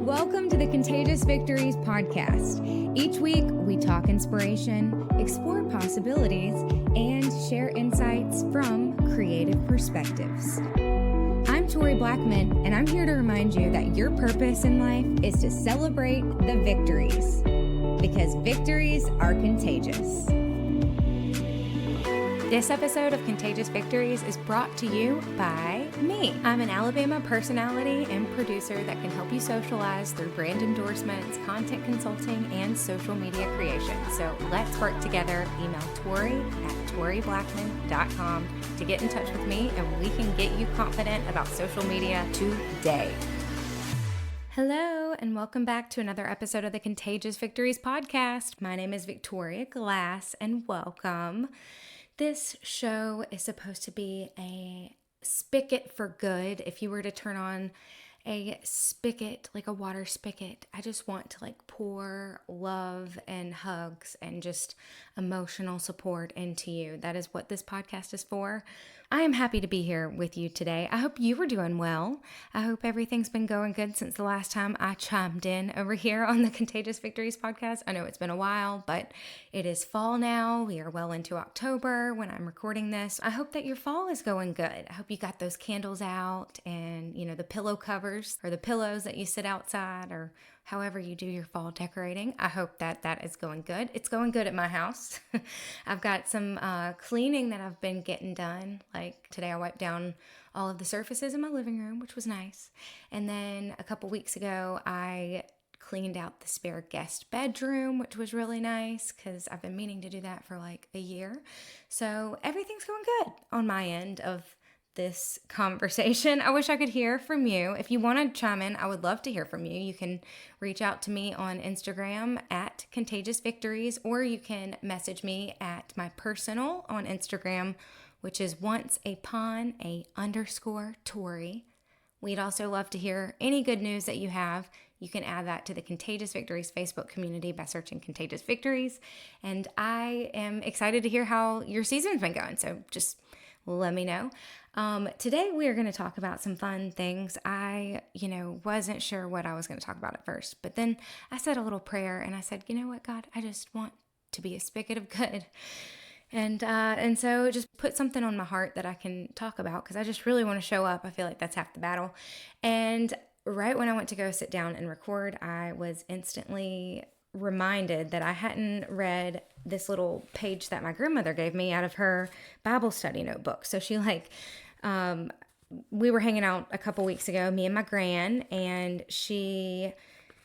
Welcome to the Contagious Victories podcast. Each week, we talk inspiration, explore possibilities, and share insights from creative perspectives. I'm Tori Blackmon, and I'm here to remind you that your purpose in life is to celebrate the victories, because victories are contagious. This episode of Contagious Victories is brought to you by me. I'm an Alabama personality and producer that can help you socialize through brand endorsements, content consulting, and social media creation. So let's work together. Email Tori at toriblackman.com to get in touch with me, and we can get you confident about social media today. Hello, and welcome back to another episode of the Contagious Victories podcast. My name is Victoria Glass, and welcome. This show is supposed to be a spigot for good. If you were to turn on a spigot, like a water spigot, I just want to pour love and hugs and just emotional support into you. That is what this podcast is for. I am happy to be here with you today. I hope you were doing well. I hope everything's been going good since the last time I chimed in over here on the Contagious Victories podcast. I know it's been a while, but it is fall now. We are well into October when I'm recording this. I hope that your fall is going good. I hope you got those candles out and, the pillow covers or the pillows that you sit outside or however you do your fall decorating. I hope that that is going good. It's going good at my house. I've got some cleaning that I've been getting done. Like today I wiped down all of the surfaces in my living room, which was nice. And then a couple weeks ago, I cleaned out the spare guest bedroom, which was really nice because I've been meaning to do that for a year. So everything's going good on my end of this conversation. I wish I could hear from you. If you want to chime in, I would love to hear from you. You can reach out to me on Instagram at Contagious Victories, or you can message me at my personal on Instagram, which is onceupon_Tori. We'd also love to hear any good news that you have. You can add that to the Contagious Victories Facebook community by searching Contagious Victories. And I am excited to hear how your season's been going. So just let me know. Today we are going to talk about some fun things. I, wasn't sure what I was going to talk about at first, but then I said a little prayer and I said, you know what, God, I just want to be a spigot of good. And so just put something on my heart that I can talk about because I just really want to show up. I feel like that's half the battle. And right when I went to go sit down and record, I was instantly reminded that I hadn't read this little page that my grandmother gave me out of her Bible study notebook. So she we were hanging out a couple weeks ago, me and my gran, and she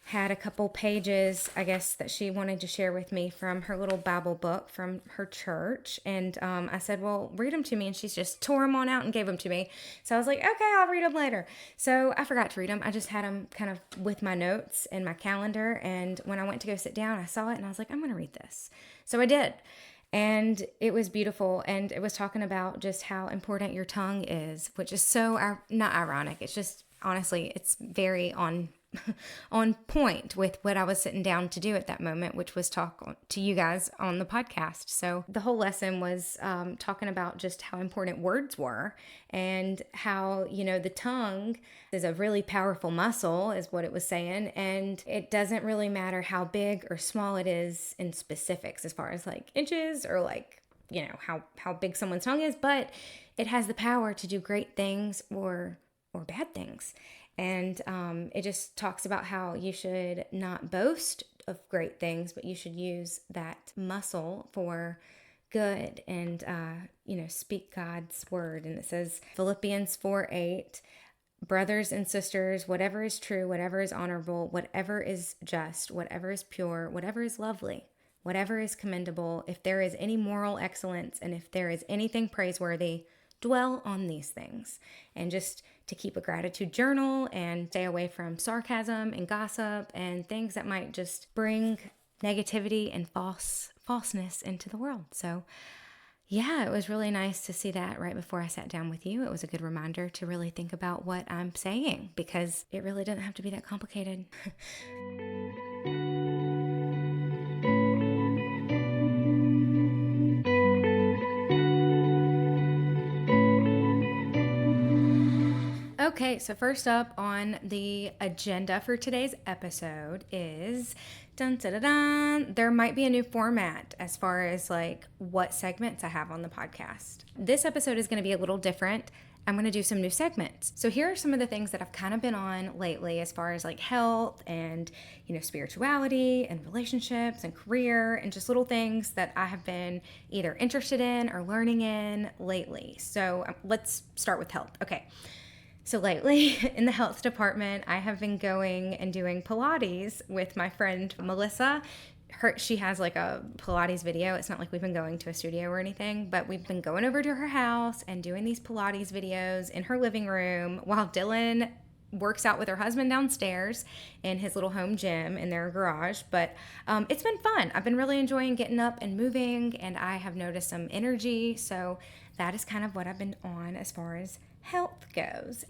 had a couple pages, I guess, that she wanted to share with me from her little Bible book from her church. And I said, well, read them to me. And she's just tore them on out and gave them to me. So I was like, okay, I'll read them later. So I forgot to read them. I just had them kind of with my notes and my calendar. And when I went to go sit down, I saw it and I was like, I'm going to read this. So I did. And it was beautiful. And it was talking about just how important your tongue is, which is so not ironic. It's just, honestly, it's very on point with what I was sitting down to do at that moment, which was talk to you guys on the podcast. So the whole lesson was talking about just how important words were and how, the tongue is a really powerful muscle is what it was saying. And it doesn't really matter how big or small it is in specifics as far as inches or how big someone's tongue is, but it has the power to do great things or bad things. And it just talks about how you should not boast of great things, but you should use that muscle for good and, speak God's word. And it says Philippians 4:8, brothers and sisters, whatever is true, whatever is honorable, whatever is just, whatever is pure, whatever is lovely, whatever is commendable, if there is any moral excellence, and if there is anything praiseworthy, dwell on these things. And just to keep a gratitude journal and stay away from sarcasm and gossip and things that might just bring negativity and falseness into the world. So yeah, it was really nice to see that right before I sat down with you. It was a good reminder to really think about what I'm saying because it really doesn't have to be that complicated. Okay, Okay, so first up on the agenda for today's episode is dun, dun, dun, dun, there might be a new format as far as like what segments I have on the podcast. This episode is going to be a little different. I'm going to do some new segments. So here are some of the things that I've kind of been on lately as far as like health and, spirituality and relationships and career and just little things that I have been either interested in or learning in lately. So let's start with health. Okay. So lately in the health department, I have been going and doing Pilates with my friend Melissa. She has like a Pilates video. It's not like we've been going to a studio or anything, but we've been going over to her house and doing these Pilates videos in her living room while Dylan works out with her husband downstairs in his little home gym in their garage. But it's been fun. I've been really enjoying getting up and moving, and I have noticed some energy. So that is kind of what I've been on as far as health goes.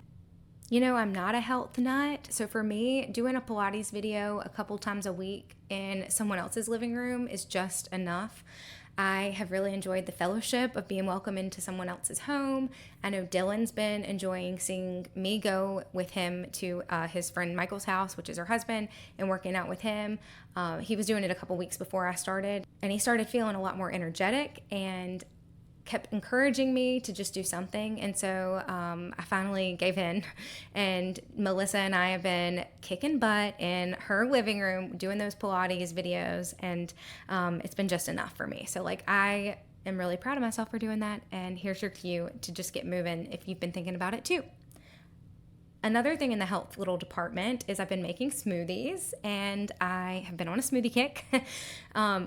I'm not a health nut, so for me, doing a Pilates video a couple times a week in someone else's living room is just enough. I have really enjoyed the fellowship of being welcome into someone else's home. I know Dylan's been enjoying seeing me go with him to his friend Michael's house, which is her husband, and working out with him. He was doing it a couple weeks before I started, and he started feeling a lot more energetic and kept encouraging me to just do something. And so I finally gave in, and Melissa and I have been kicking butt in her living room doing those Pilates videos, and it's been just enough for me. So I am really proud of myself for doing that, and here's your cue to just get moving if you've been thinking about it too. Another thing in the health little department is I've been making smoothies, and I have been on a smoothie kick.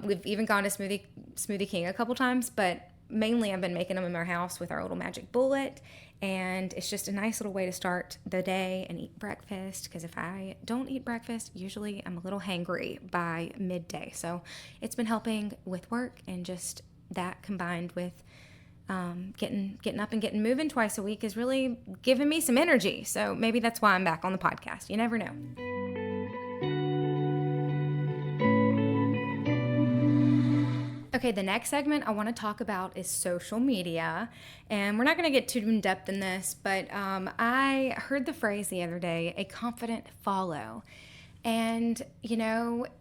We've even gone to Smoothie King a couple times, but mainly I've been making them in our house with our little magic bullet, and it's just a nice little way to start the day and eat breakfast, because if I don't eat breakfast, usually I'm a little hangry by midday. So it's been helping with work, and just that combined with getting up and getting moving twice a week is really giving me some energy. So maybe that's why I'm back on the podcast. You never know. Okay, the next segment I want to talk about is social media, and we're not going to get too in depth in this, but I heard the phrase the other day, a confident follow. And,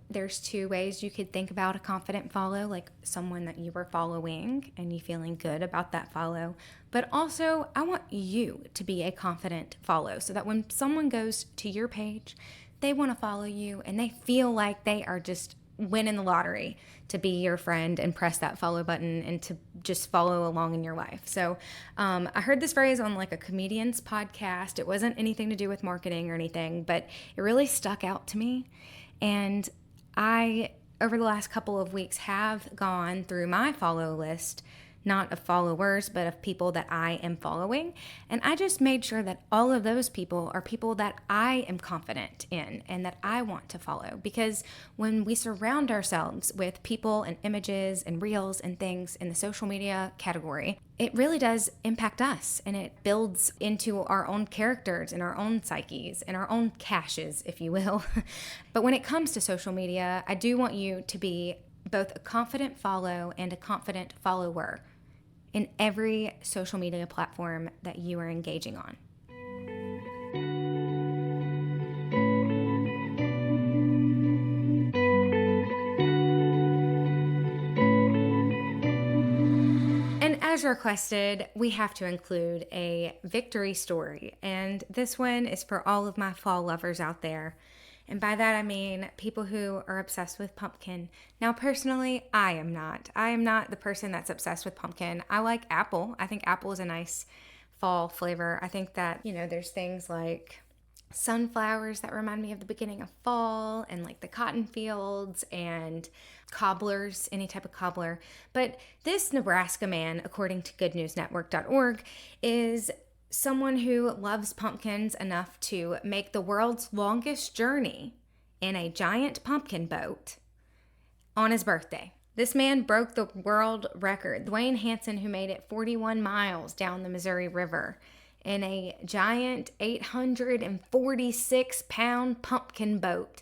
there's two ways you could think about a confident follow, like someone that you were following and you feeling good about that follow. But also, I want you to be a confident follow, so that when someone goes to your page, they want to follow you and they feel like they are just winning the lottery to be your friend and press that follow button and to just follow along in your life. So I heard this phrase on like a comedian's podcast. It wasn't anything to do with marketing or anything, but it really stuck out to me. And I, over the last couple of weeks, have gone through my follow list, not of followers, but of people that I am following. And I just made sure that all of those people are people that I am confident in and that I want to follow. Because when we surround ourselves with people and images and reels and things in the social media category, it really does impact us, and it builds into our own characters and our own psyches and our own caches, if you will. But when it comes to social media, I do want you to be both a confident follow and a confident follower in every social media platform that you are engaging on. And as requested, we have to include a victory story, and this one is for all of my fall lovers out there. And by that I mean people who are obsessed with pumpkin. Now, personally, I am not. I am not the person that's obsessed with pumpkin. I like apple. I think apple is a nice fall flavor. I think that, there's things like sunflowers that remind me of the beginning of fall, and like the cotton fields and cobblers, any type of cobbler. But this Nebraska man, according to goodnewsnetwork.org, is someone who loves pumpkins enough to make the world's longest journey in a giant pumpkin boat on his birthday. This man broke the world record. Dwayne Hansen, who made it 41 miles down the Missouri River in a giant 846-pound pumpkin boat.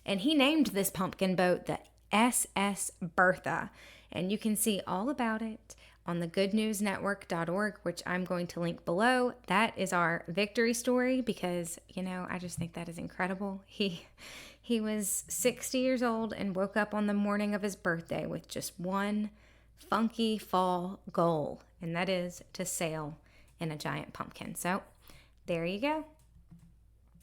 And he named this pumpkin boat the SS Bertha. And you can see all about it on the goodnewsnetwork.org, which I'm going to link below. That is our victory story because, I just think that is incredible. He was 60 years old and woke up on the morning of his birthday with just one funky fall goal, and that is to sail in a giant pumpkin. So there you go.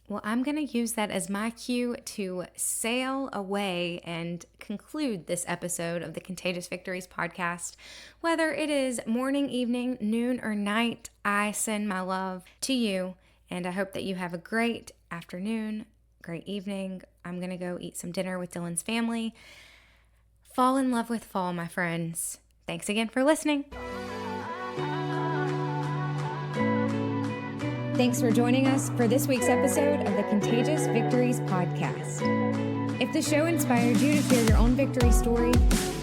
Well, I'm going to use that as my cue to sail away and conclude this episode of the Contagious Victories podcast. Whether it is morning, evening, noon, or night, I send my love to you, and I hope that you have a great afternoon, great evening. I'm going to go eat some dinner with Dylan's family. Fall in love with fall, my friends. Thanks again for listening. Thanks for joining us for this week's episode of the Contagious Victories podcast. If the show inspired you to share your own victory story,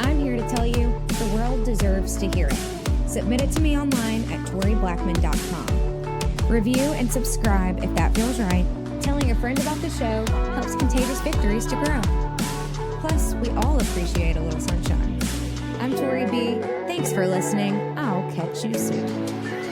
I'm here to tell you the world deserves to hear it. Submit it to me online at toriblackmon.com. Review and subscribe if that feels right. Telling a friend about the show helps Contagious Victories to grow. Plus, we all appreciate a little sunshine. I'm Tori B. Thanks for listening. I'll catch you soon.